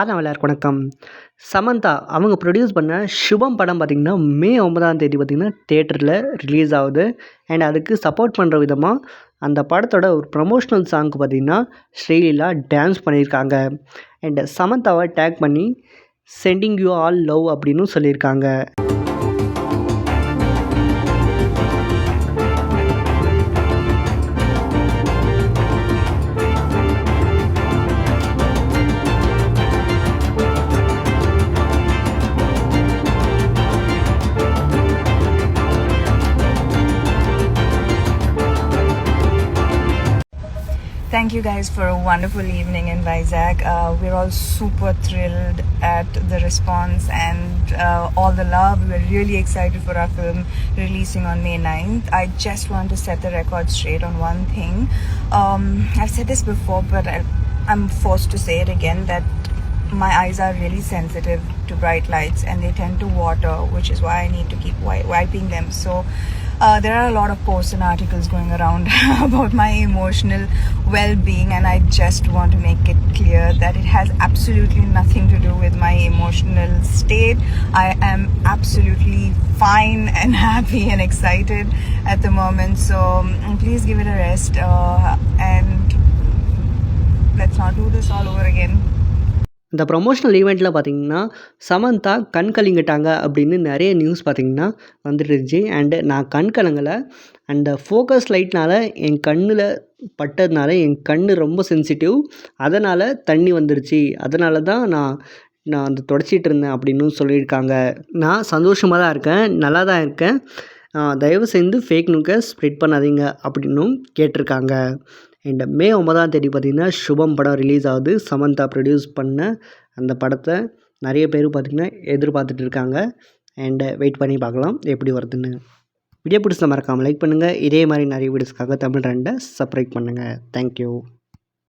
எல்லாருக்கும் வணக்கம். சமந்தா அவங்க ப்ரொடியூஸ் பண்ண சுபம் படம் பார்த்திங்கன்னா மே 9ஆம் தேதி பார்த்திங்கன்னா தியேட்டரில் ரிலீஸ் ஆகுது. அண்ட் அதுக்கு சப்போர்ட் பண்ணுற விதமாக அந்த படத்தோட ஒரு ப்ரமோஷ்னல் சாங்க்கு பார்த்திங்கன்னா ஸ்ரீலீலா டான்ஸ் பண்ணியிருக்காங்க. அண்ட் சமந்தாவை டேக் பண்ணி சென்டிங் யூ ஆல் லவ் அப்படின்னு சொல்லியிருக்காங்க. Thank you guys for a wonderful evening in Vizag. We're all super thrilled at the response and all the love. We're really excited for our film releasing on May 9th. I just want to set the record straight on one thing. I've said this before, but I'm forced to say it again, that my eyes are really sensitive to bright lights and they tend to water, which is why I need to keep wiping them. So there are a lot of posts and articles going around about my emotional well-being, and I just want to make it clear that it has absolutely nothing to do with my emotional state. I am absolutely fine and happy and excited at the moment, so please give it a rest and let's not do this all over again. இந்த promotional ஈவெண்ட்டில் பார்த்திங்கன்னா சமந்தா கண் கலங்கிட்டாங்க அப்படின்னு நிறைய news பார்த்திங்கன்னா வந்துட்டு இருந்துச்சு. And நான் கண் கலங்கலை, அந்த ஃபோக்கஸ் லைட்னால் என் கண்ணில் பட்டதுனால என் கண் ரொம்ப சென்சிட்டிவ், அதனால் தண்ணி வந்துடுச்சு, அதனால தான் நான் அந்த தொடச்சிட்டு இருந்தேன் அப்படின்னு சொல்லியிருக்காங்க. நான் சந்தோஷமாக தான் இருக்கேன், நல்லா தான் இருக்கேன், தயவு செய்து ஃபேக் நியூஸை ஸ்ப்ரெட் பண்ணாதீங்க அப்படின்னும் கேட்டிருக்காங்க. அண்ட் மே 9ஆம் தேதி பார்த்திங்கன்னா சுபம் படம் ரிலீஸ் ஆகுது. சமந்தா ப்ரொடியூஸ் பண்ண அந்த படத்தை நிறைய பேர் பார்த்திங்கன்னா எதிர்பார்த்துட்டு இருக்காங்க. அண்ட் வெயிட் பண்ணி பார்க்கலாம் எப்படி வருதுன்னு. வீடியோ பிடிச்சத மறக்காமல் லைக் பண்ணுங்கள். இதே மாதிரி நிறைய வீடியோஸ்க்காக தமிழ் ரெண்டை சப்ஸ்கிரைப் பண்ணுங்கள். தேங்க்யூ.